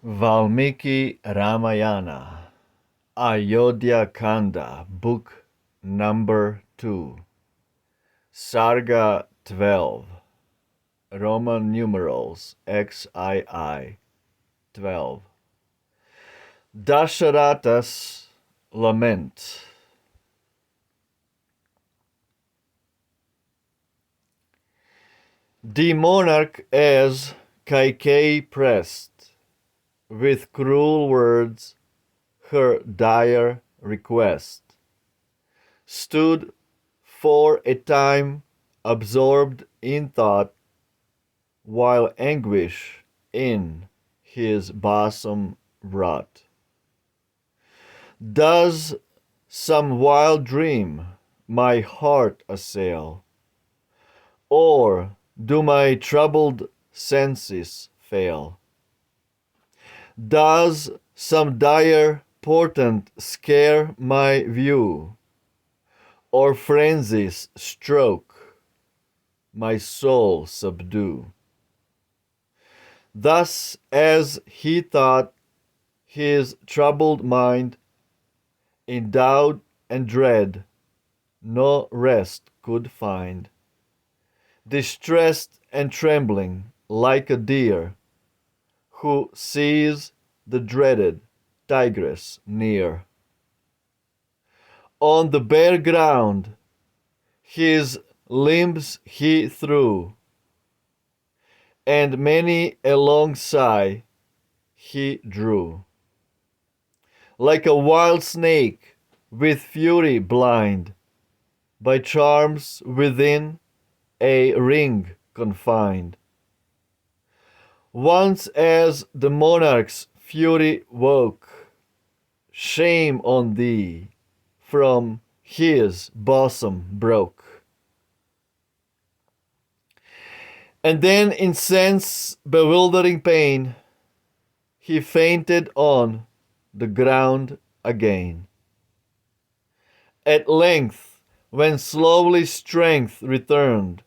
Valmiki Ramayana, Ayodhya Kanda, Book number 2, Sarga 12, Roman numerals XII 12. DASARATHA'S Lament. The monarch, as Kaikeyi pressed with cruel words her dire request, stood for a time absorbed in thought, while anguish in his bosom wrought. Does some wild dream my heart assail, or do my troubled senses fail? Does some dire portent scare my view, or frenzies stroke my soul subdue? Thus as he thought, his troubled mind, in doubt and dread, no rest could find. Distressed and trembling like a deer who sees the dreaded tigress near. On the bare ground his limbs he threw, and many a long sigh he drew. Like a wild snake with fury blind, by charms within a ring confined. Once as the monarch's fury woke, shame on thee from his bosom broke. And then in sense bewildering pain, he fainted on the ground again. At length, when slowly strength returned,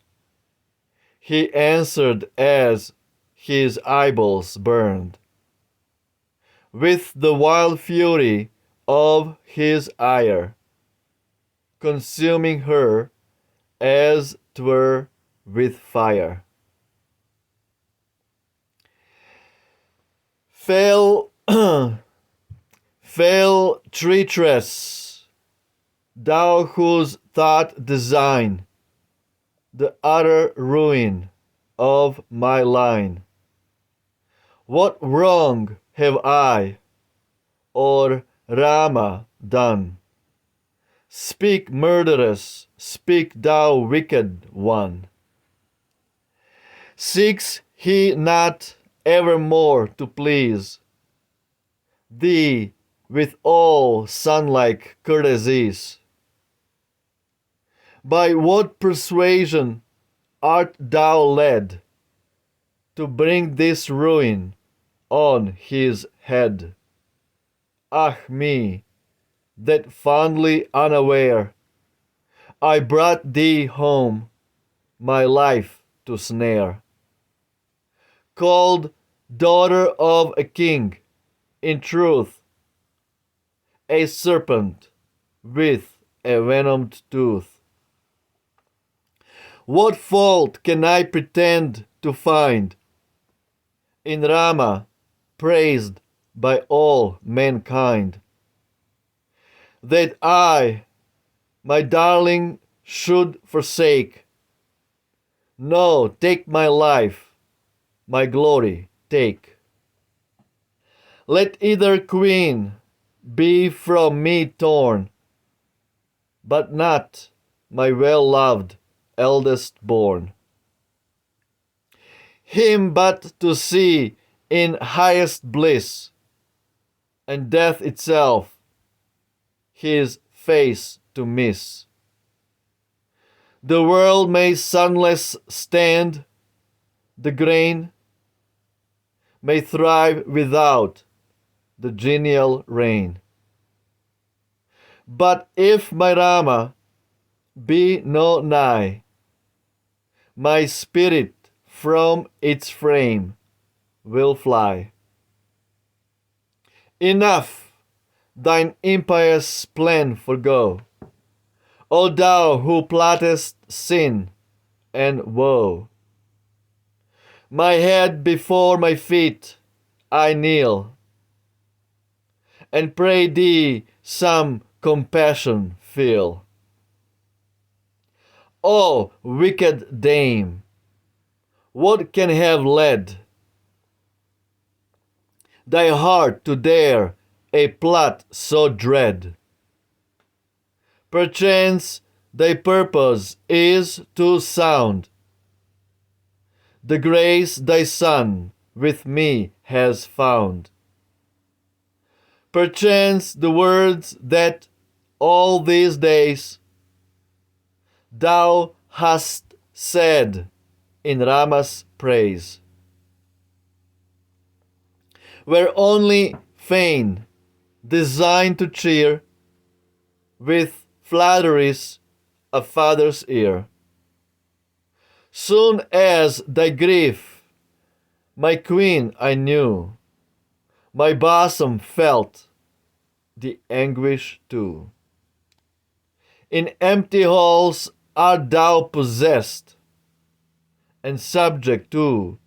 he answered as his eyeballs burned, with the wild fury of his ire, consuming her as 'twere with fire. Fell, fell traitress, thou whose thought design the utter ruin of my line. What wrong have I or Rama done? Speak, murderess, speak, thou wicked one. Seeks he not evermore to please thee with all son-like courtesies? By what persuasion art thou led to bring this ruin on his head? Ah me, that fondly unaware I brought thee home, my life to snare. Called daughter of a king, in truth, a serpent with a venomed tooth. What fault can I pretend to find in Rama, praised by all mankind, that I, my darling, should forsake? No, take my life, my glory take. Let either queen be from me torn, but not my well-loved eldest born. Him but to see in highest bliss, and death itself his face to miss. The world may sunless stand, the grain may thrive without the genial rain. But if my Rama be no nigh, my spirit from its frame will fly. Enough, thine impious plan forego, O thou who plottest sin and woe. My head before my feet I kneel, and pray thee some compassion feel. O wicked dame, what can have led thy heart to dare a plot so dread? Perchance thy purpose is to sound the grace thy Son with me has found. Perchance the words that all these days thou hast said in Rama's praise were only feign, designed to cheer with flatteries a father's ear. Soon as thy grief, my queen, I knew, my bosom felt the anguish too. In empty halls art thou possessed, and subject to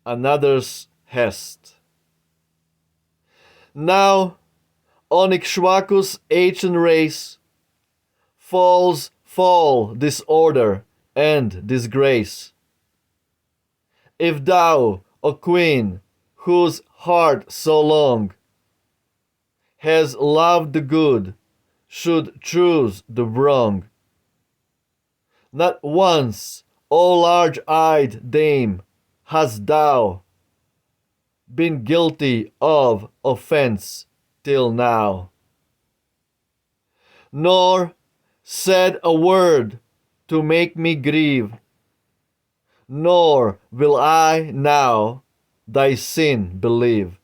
another's hest. Now on Ikshwaku's ancient race fall disorder and disgrace. If thou, O queen, whose heart so long has loved the good, should choose the wrong, not once, O large-eyed dame, hast thou been guilty of offense till now, nor said a word to make me grieve, nor will I now thy sin believe.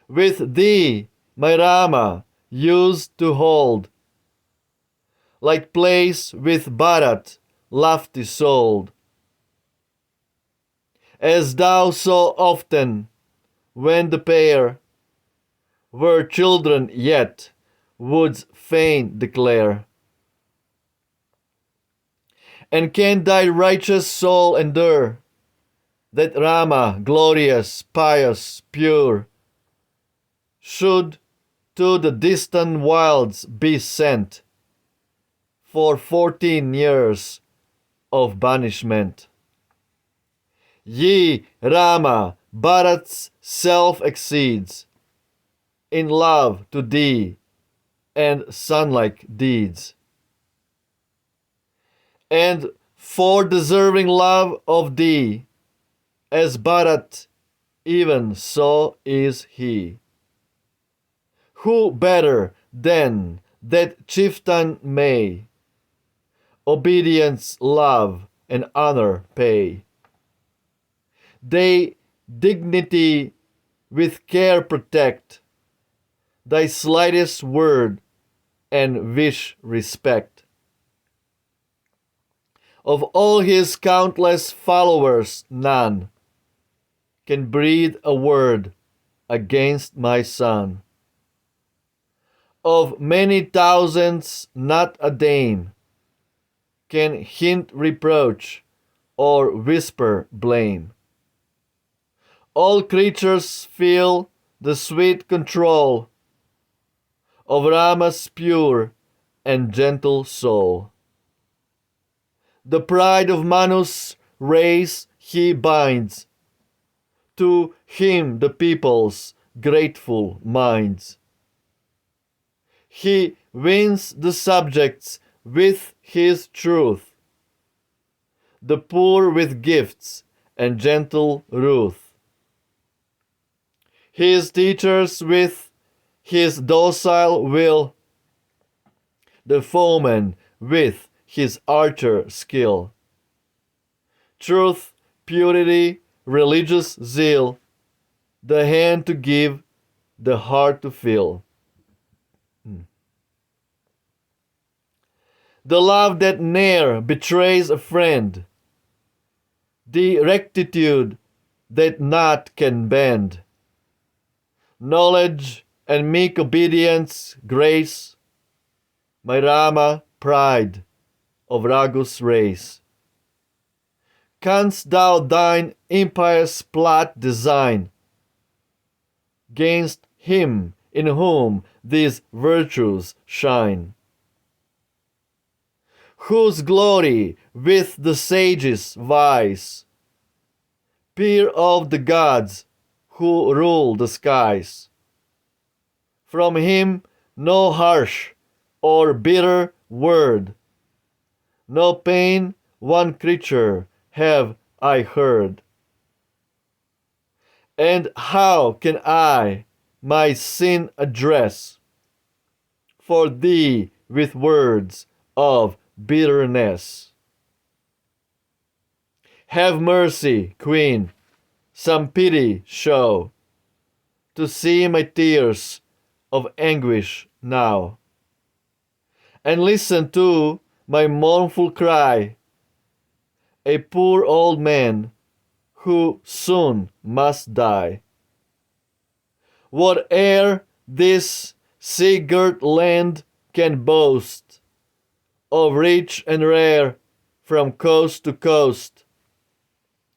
With thee, my Rama, used to hold, like place with Bharat, lofty souled, as thou so often, when the pair were children yet, wouldst fain declare. And can thy righteous soul endure that Rama, glorious, pious, pure, should to the distant wilds be sent for 14 years of banishment? Ye, Rama, Bharat's self exceeds in love to thee and sonlike deeds. And for deserving love of thee, as Bharat, even so is he. Who better than that chieftain may obedience, love, and honor pay? They dignity with care protect, thy slightest word and wish respect. Of all his countless followers, none can breathe a word against my son. Of many thousands, not a dame can hint reproach or whisper blame. All creatures feel the sweet control of Rama's pure and gentle soul. The pride of Manu's race he binds, to him the people's grateful minds. He wins the subjects with his truth, the poor with gifts and gentle ruth. His teachers with his docile will, the foeman with his archer skill. Truth, purity, religious zeal, the hand to give, the heart to fill. The love that ne'er betrays a friend, the rectitude that not can bend, knowledge and meek obedience, grace, my Rama, pride of Raghu's race. Canst thou thine empire's plot design 'gainst him in whom these virtues shine? Whose glory with the sages vies, peer of the gods who rule the skies. From him no harsh or bitter word, no pain one creature have I heard. And how can I my sin address for thee with words of bitterness? Have mercy, Queen, some pity show, to see my tears of anguish now, and listen to my mournful cry, a poor old man who soon must die. Whate'er this sea-girt land can boast of rich and rare from coast to coast,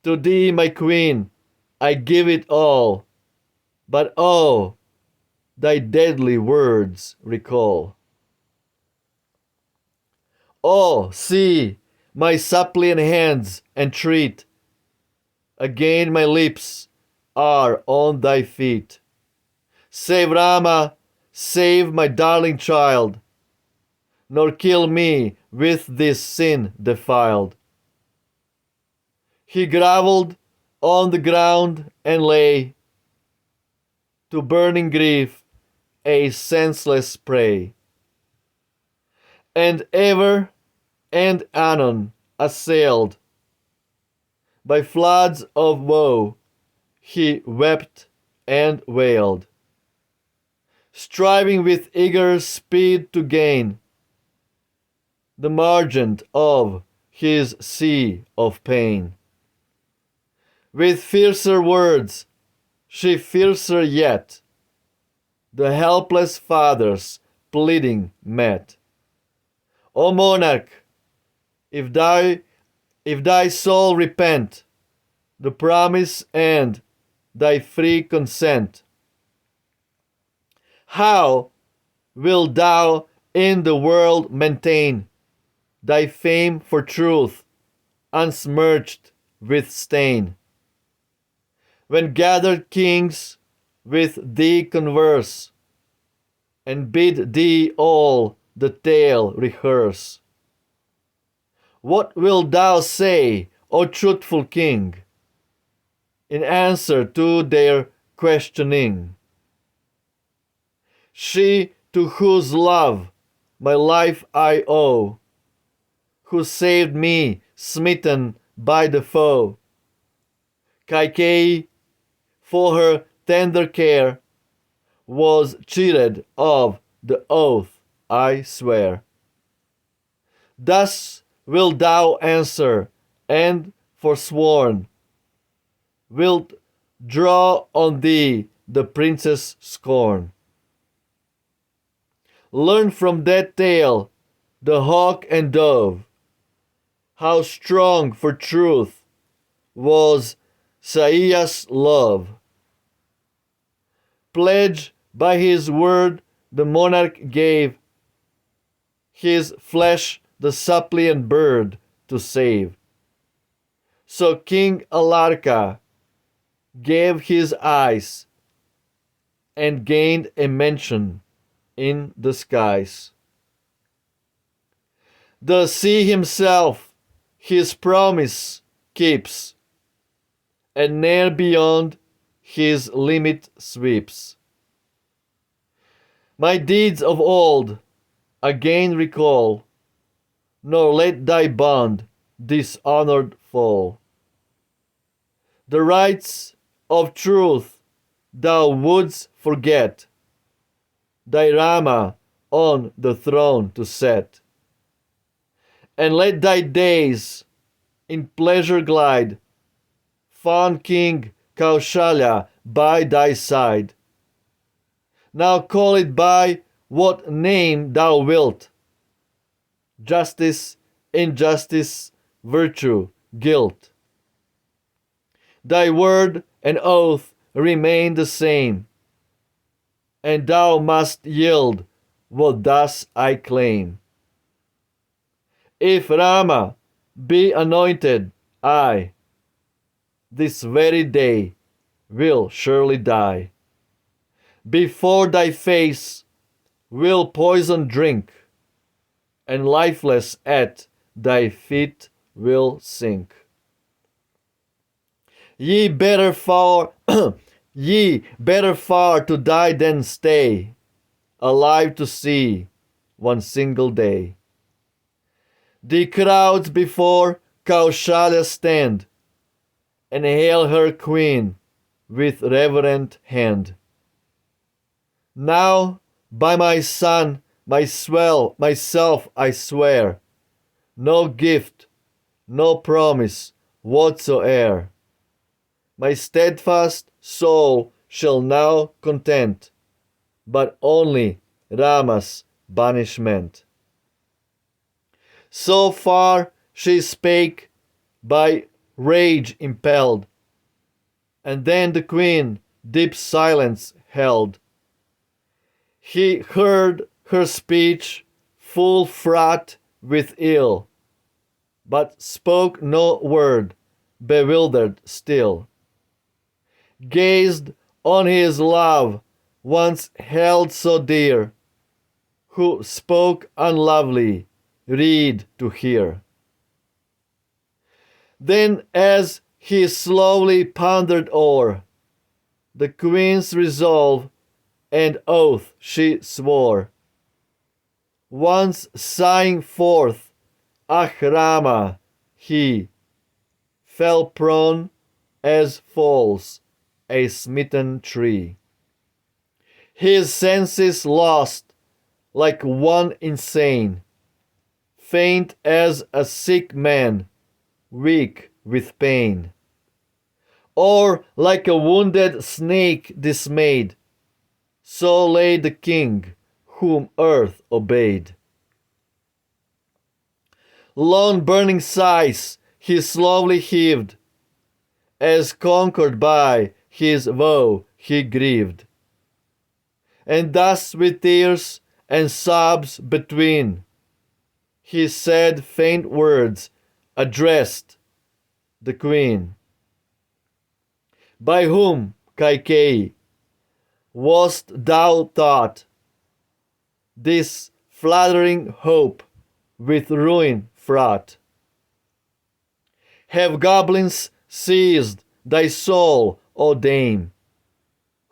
to thee, my Queen, I give it all, but oh, thy deadly words recall. Oh, see, my suppliant hands entreat, again my lips are on thy feet. Save Rama, save my darling child, nor kill me with this sin defiled. He grovelled on the ground and lay, to burning grief a senseless prey. And ever and anon assailed by floods of woe, he wept and wailed, striving with eager speed to gain the margent of his sea of pain. With fiercer words, she fiercer yet, the helpless father's pleading met. O monarch, if thy soul repent, the promise and thy free consent, how wilt thou in the world maintain thy fame for truth, unsmirched with stain? When gathered kings with thee converse, and bid thee all the tale rehearse, what wilt thou say, O truthful king, in answer to their questioning? She to whose love my life I owe, who saved me smitten by the foe, Kaikeyi, for her tender care, was cheated of the oath I swear. Thus wilt thou answer, and forsworn wilt draw on thee the prince's scorn. Learn from that tale, the hawk and dove, how strong for truth was Saiya's love. Pledge by his word the monarch gave, his flesh the suppliant bird to save. So King Alarka gave his eyes and gained a mention in the skies. The sea himself his promise keeps, and ne'er beyond his limit sweeps. My deeds of old again recall, nor let thy bond dishonored fall. The rights of truth thou wouldst forget, thy Rama on the throne to set, and let thy days in pleasure glide, fond King Kaushalya by thy side, Now call it by what name thou wilt. Justice, injustice, virtue, guilt. Thy word and oath remain the same, and thou must yield what thus I claim. If Rama be anointed, I this very day will surely die. Before thy face will poison drink, and lifeless at thy feet will sink. Ye better far ye better far to die than stay alive to see one single day. The crowds before Kaushalya stand, and hail her queen with reverent hand. Now by my son, myself I swear, no gift, no promise whatsoe'er. My steadfast soul shall now content, but only Rama's banishment. So far she spake, by rage impelled, and then the queen deep silence held. He heard her speech full fraught with ill, but spoke no word, bewildered still. Gazed on his love, once held so dear, who spoke unlovely, reed to hear. Then as he slowly pondered o'er the queen's resolve and oath she swore, once sighing forth, "Ah Rama," he fell prone as falls a smitten tree. His senses lost like one insane, faint as a sick man, weak with pain. Or like a wounded snake dismayed, so lay the king whom earth obeyed. Long burning sighs he slowly heaved, as conquered by his woe he grieved. And thus with tears and sobs between, he said faint words addressed the queen. By whom, Kaikeyi, wast thou taught this flattering hope with ruin fraught? Have goblins seized thy soul, O dame,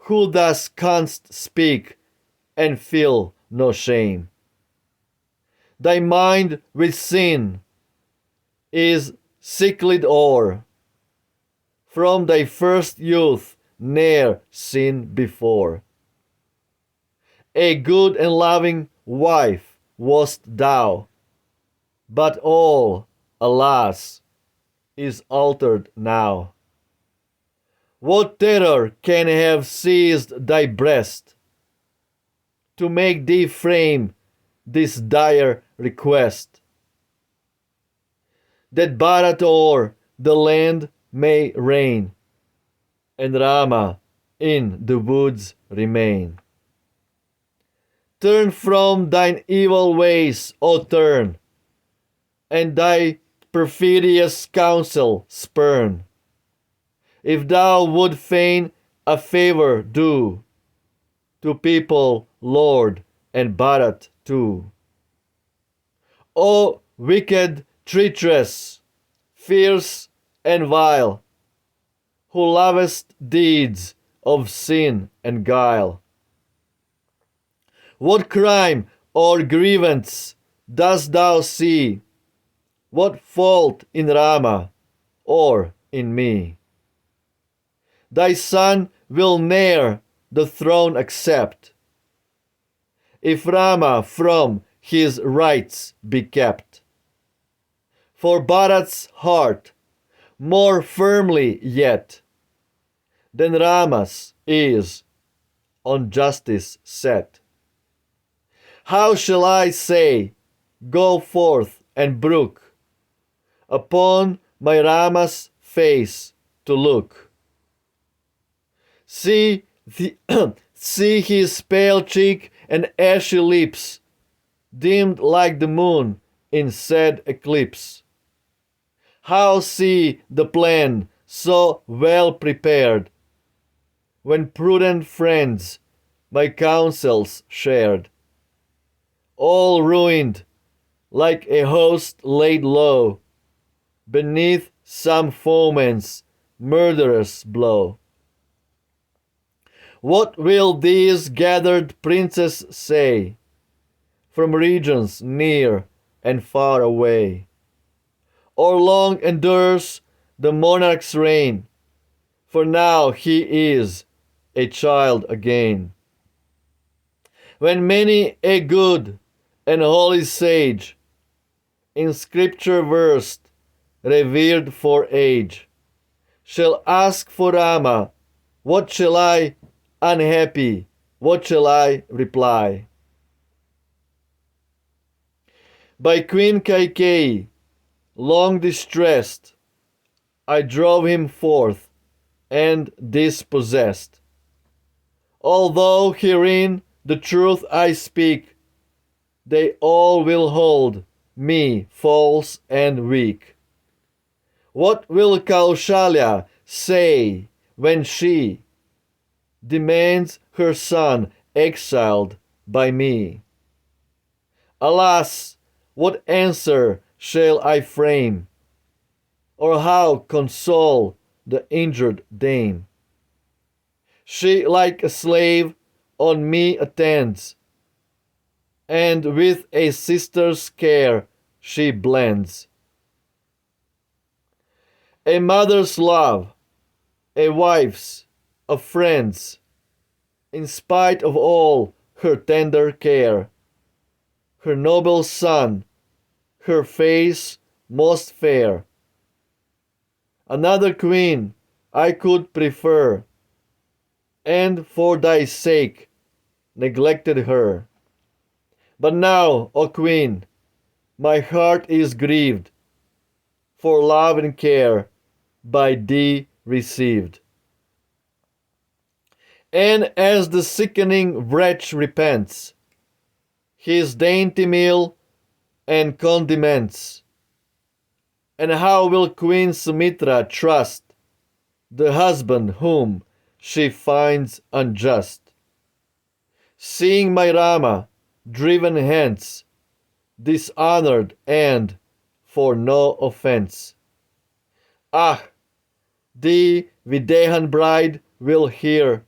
who thus canst speak and feel no shame? Thy mind with sin is sicklied o'er, from thy first youth ne'er seen before. A good and loving wife wast thou, but all, alas, is altered now. What terror can have seized thy breast to make thee frame this dire request? That Bharat o'er the land may reign, and Rama in the woods remain. Turn from thine evil ways, O turn, and thy perfidious counsel spurn. If thou would fain a favor do to people, Lord, and Bharat too. O wicked treacherous, fierce and vile, who lovest deeds of sin and guile, what crime or grievance dost thou see? What fault in Rama or in me? Thy son will ne'er the throne accept, if Rama from his rights be kept. For Bharat's heart, more firmly yet than Rama's, is on justice set. How shall I say, go forth and brook upon my Rama's face to look? See see his pale cheek and ashy lips, dimmed like the moon in sad eclipse. How see the plan so well prepared, when prudent friends my counsels shared, all ruined, like a host laid low beneath some foeman's murderous blow. What will these gathered princes say from regions near and far away? Or long endures the monarch's reign, for now he is a child again. When many a good and holy sage, in scripture versed, revered for age, shall ask for Rama, what shall I, unhappy, what shall I reply? By Queen Kaikeyi, long distressed, I drove him forth and dispossessed. Although herein the truth I speak, they all will hold me false and weak. What will Kaushalya say when she demands her son exiled by me? Alas, what answer shall I frame, or how console the injured dame? She like a slave on me attends, and with a sister's care she blends. A mother's love, a wife's, a friend's, in spite of all her tender care, her noble son, her face most fair. Another queen I could prefer, and for thy sake neglected her. But now, O Queen, my heart is grieved, for love and care by thee received. And as the sickening wretch repents his dainty meal and condiments, and how will Queen Sumitra trust the husband whom she finds unjust? Seeing my Rama driven hence, dishonored and for no offense. Ah, the Videhan bride will hear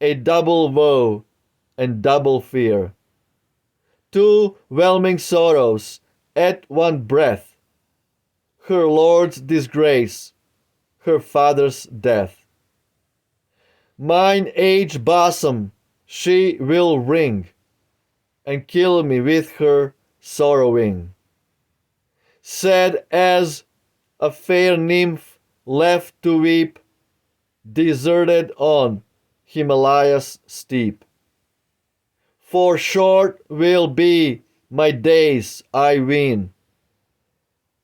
a double woe and double fear, two whelming sorrows at one breath, her lord's disgrace, her father's death. Mine aged bosom she will wring, and kill me with her sorrowing. Sad as a fair nymph left to weep, deserted on Himalaya's steep. For short will be my days, I ween,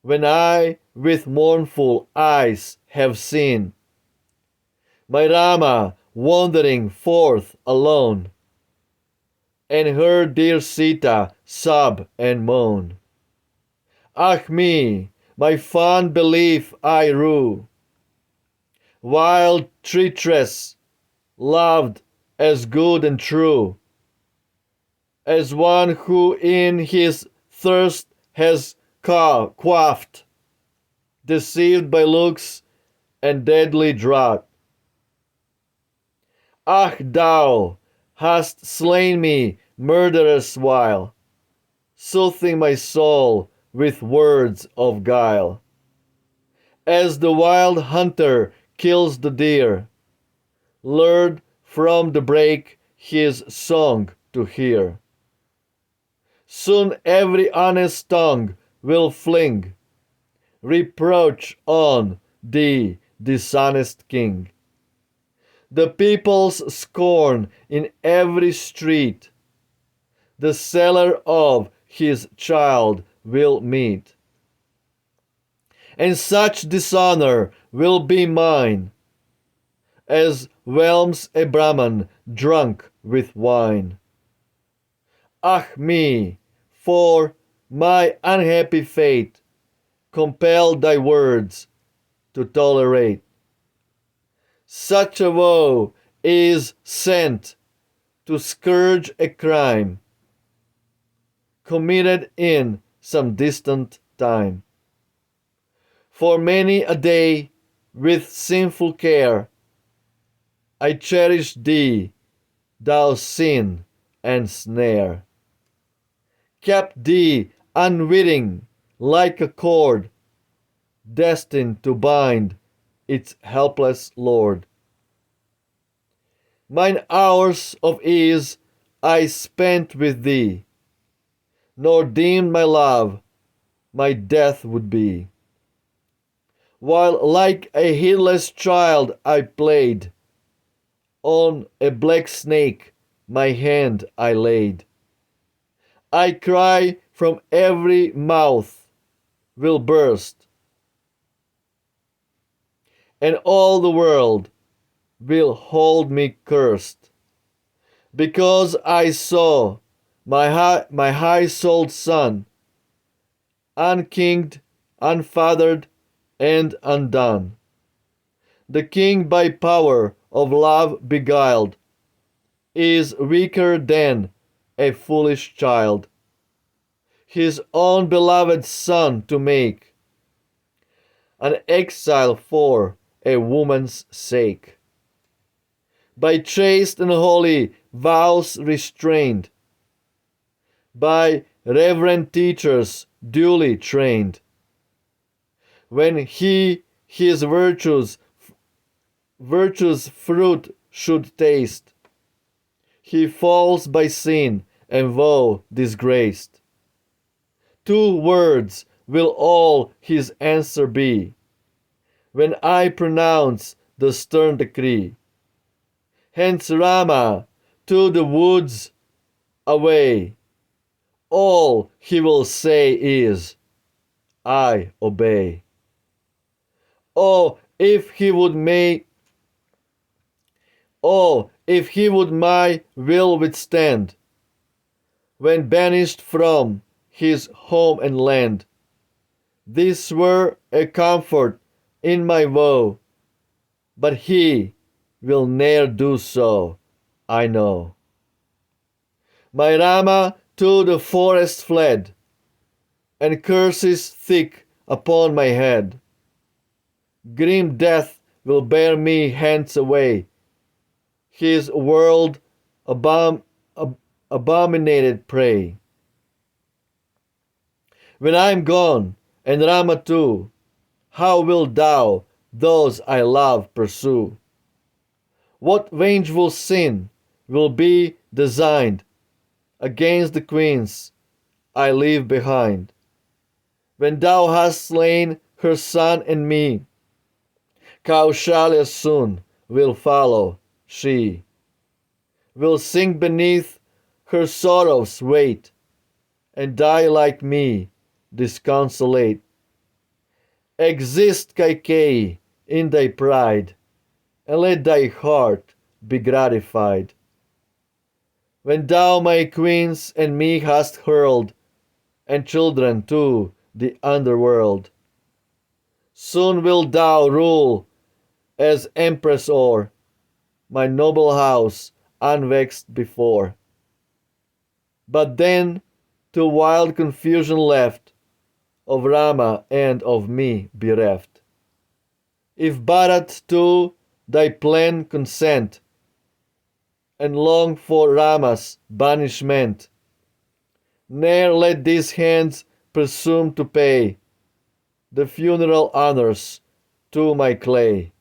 when I with mournful eyes have seen my Rama wandering forth alone, and her dear Sita sob and moan. Ah me, my fond belief I rue, while treacherous, loved as good and true, as one who in his thirst has quaffed, deceived by looks and deadly draught. Ah, thou hast slain me murderous while, soothing my soul with words of guile. As the wild hunter kills the deer, lured from the brake his song to hear. Soon every honest tongue will fling reproach on thee, dishonest king. The people's scorn in every street, the seller of his child will meet. And such dishonor will be mine, as whelms a Brahman drunk with wine. Ah me, for my unhappy fate compelled thy words to tolerate. Such a woe is sent to scourge a crime committed in some distant time. For many a day, with sinful care, I cherished thee, thou sin and snare. Kept thee unwitting, like a cord destined to bind its helpless lord. Mine hours of ease I spent with thee, nor deemed my love my death would be. While like a heedless child I played, on a black snake my hand I laid. I cry from every mouth will burst, and all the world will hold me cursed, because I saw my high-souled son unkinged, unfathered, and undone. The king by power of love beguiled is weaker than a foolish child. His own beloved son to make an exile for a woman's sake. By chaste and holy vows restrained, by reverend teachers duly trained, when he his virtue's fruit should taste, he falls by sin and woe disgraced. 2 words will all his answer be, when I pronounce the stern decree. Hence Rama, to the woods away. All he will say is, I obey. Oh, if he would my will withstand, when banished from his home and land. This were a comfort in my woe, but he will ne'er do so, I know. My Rama to the forest fled, and curses thick upon my head. Grim death will bear me hence away, his world abominated prey. When I am gone, and Rama too, how wilt thou those I love pursue? What vengeful sin will be designed against the queens I leave behind? When thou hast slain her son and me, Kaushalya soon will follow, she will sink beneath her sorrow's weight, and die like me, disconsolate. Exist, Kaikeyi, in thy pride, and let thy heart be gratified. When thou my queens and me hast hurled, and children to the underworld, soon wilt thou rule as empress o'er my noble house unvexed before. But then to wild confusion left, of Rama and of me bereft. If Bharat to thy plan consent, and long for Rama's banishment, ne'er let these hands presume to pay the funeral honors to my clay.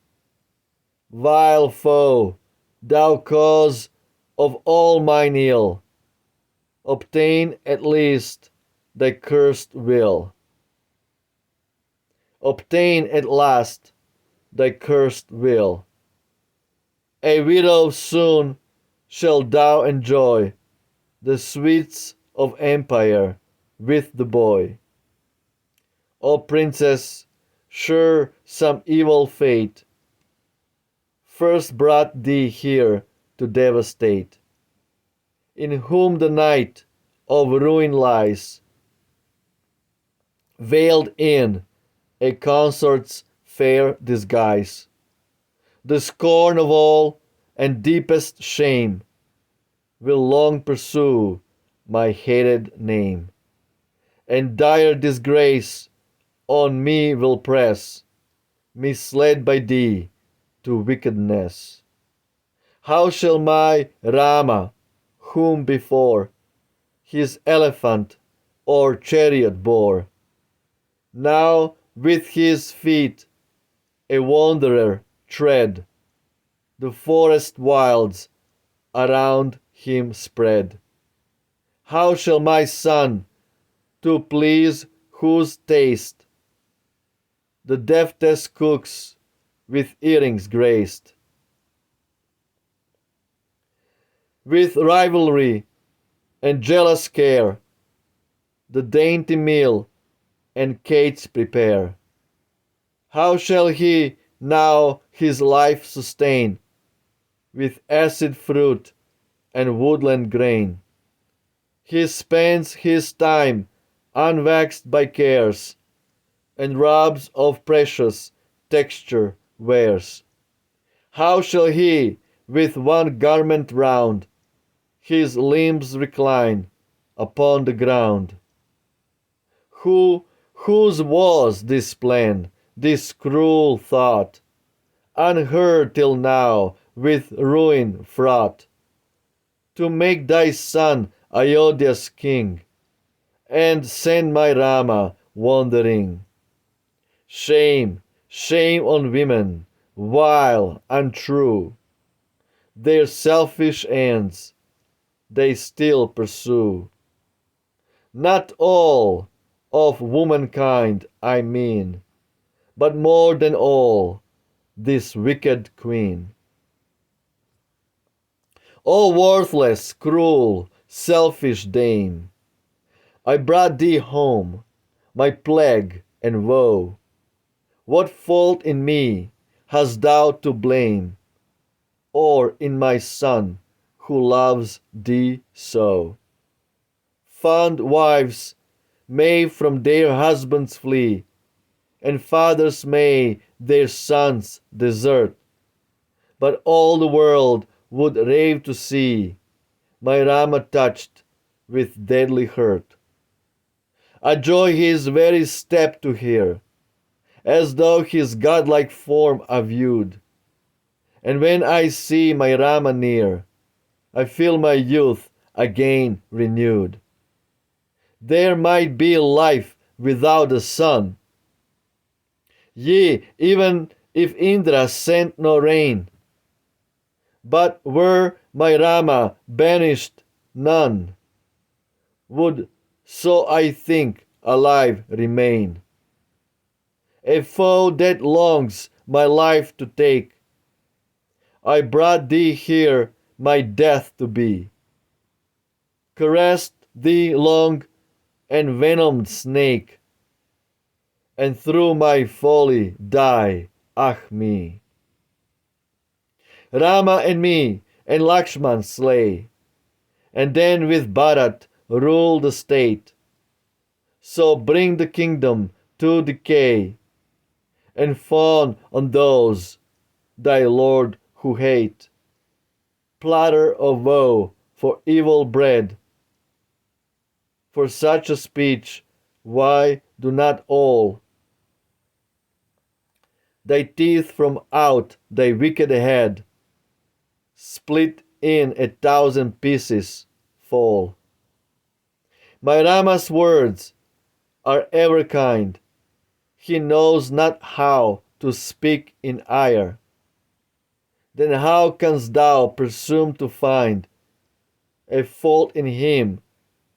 Vile foe, thou cause of all mine ill, obtain at least thy cursed will. Obtain at last thy cursed will. A widow soon shalt thou enjoy the sweets of empire with the boy. O princess, sure some evil fate first brought thee here to devastate, in whom the night of ruin lies, veiled in a consort's fair disguise. The scorn of all and deepest shame will long pursue my hated name, and dire disgrace on me will press, misled by thee to wickedness. How shall my Rama, whom before his elephant or chariot bore, now with his feet a wanderer tread the forest wilds around him spread? How shall my son, to please whose taste the deftest cooks with earrings graced, with rivalry and jealous care, the dainty meal and cates prepare? How shall he now his life sustain with acid fruit and woodland grain? He spends his time unvexed by cares, and robes of precious texture wears. How shall he with one garment round his limbs recline upon the ground? Whose was this plan, this cruel thought, unheard till now, with ruin fraught, to make thy son Ayodhya's king, and send my Rama wandering? Shame, shame on women, vile, untrue, their selfish ends they still pursue. Not all of womankind I mean, but more than all, this wicked queen. O worthless, cruel, selfish dame, I brought thee home, my plague and woe. What fault in me hast thou to blame, or in my son who loves thee so? Fond wives may from their husbands flee, and fathers may their sons desert, but all the world would rave to see my Rama touched with deadly hurt. A joy his very step to hear, as though his godlike form I viewed. And when I see my Rama near, I feel my youth again renewed. There might be life without the sun, yea, even if Indra sent no rain. But were my Rama banished, none would, so I think, alive remain. A foe that longs my life to take, I brought thee here my death to be. Caressed thee long, envenomed snake, and through my folly die, ah me. Rama and me and Lakshman slay, and then with Bharat rule the state. So bring the kingdom to decay, and fawn on those thy lord who hate. Platter of woe for evil bread. For such a speech, why do not all thy teeth from out thy wicked head, split in 1,000 pieces, fall? My Rama's words are ever kind. He knows not how to speak in ire. Then how canst thou presume to find a fault in him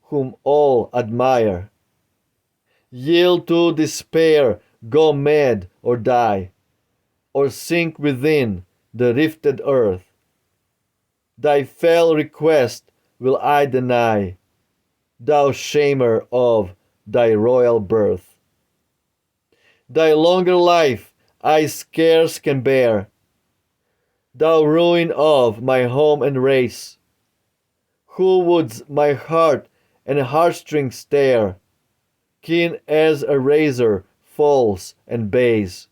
whom all admire? Yield to despair, go mad or die, or sink within the rifted earth. Thy fell request will I deny, thou shamer of thy royal birth. Thy longer life I scarce can bear, thou ruin of my home and race. Who wouldst my heart and heartstrings tear, keen as a razor, false and base?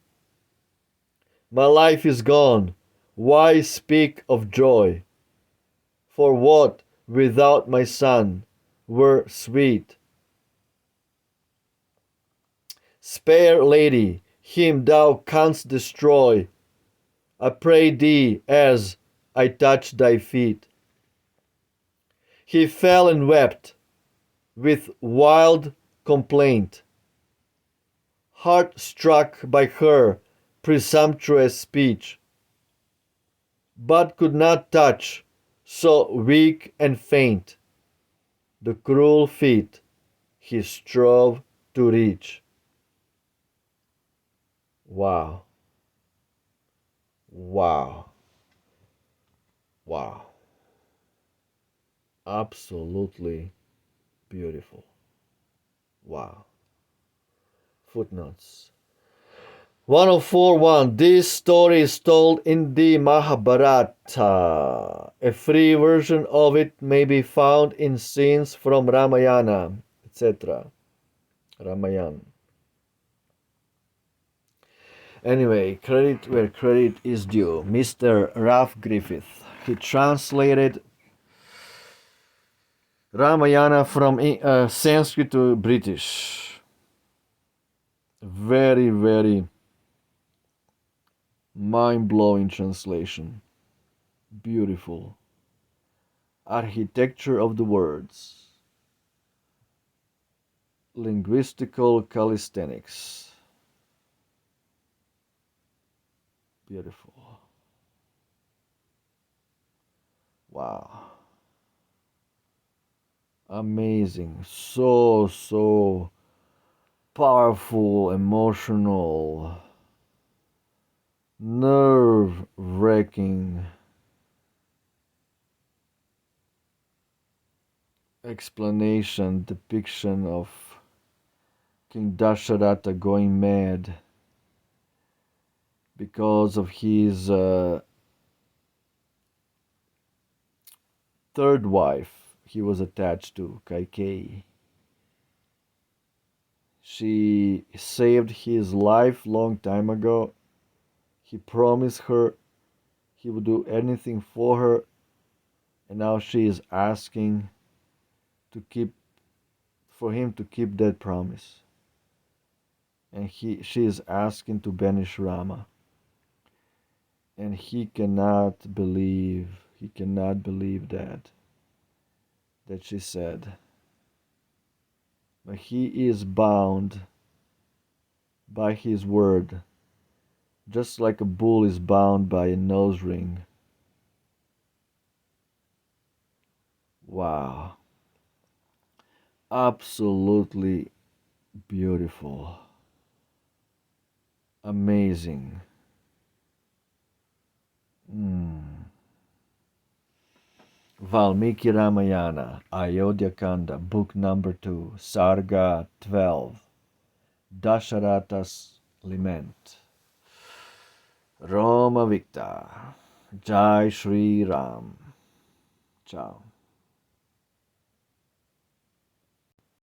My life is gone, why speak of joy? For what without my son were sweet? Spare, lady, him thou canst destroy, I pray thee, as I touch thy feet. He fell and wept with wild complaint, heart struck by her presumptuous speech, but could not touch, so weak and faint, the cruel feet he strove to reach. Wow. Wow. Wow. Absolutely beautiful. Wow. Footnotes. 1041. This story is told in the Mahabharata. A free version of it may be found in scenes from Ramayana, etc. Ramayana. Anyway, credit where credit is due. Mr. Ralph Griffith. He translated Ramayana from Sanskrit to British. Very, very mind-blowing translation. Beautiful. Architecture of the words. Linguistical calisthenics. Beautiful. Wow. Amazing. So powerful, emotional, nerve-wracking explanation, depiction of King Dasharatha going mad because of his third wife he was attached to, Kaikeyi. She saved his life long time ago. He promised her he would do anything for her, and now she is asking for him to keep that promise. And she is asking to banish Rama. And he cannot believe that she said. But he is bound by his word, just like a bull is bound by a nose ring. Wow. Absolutely beautiful. Amazing. Valmiki Ramayana, Ayodhya Kanda, book number 2, Sarga 12, DASARATHA'S LAMENT. Roma Victa. Jai Shri Ram. Ciao.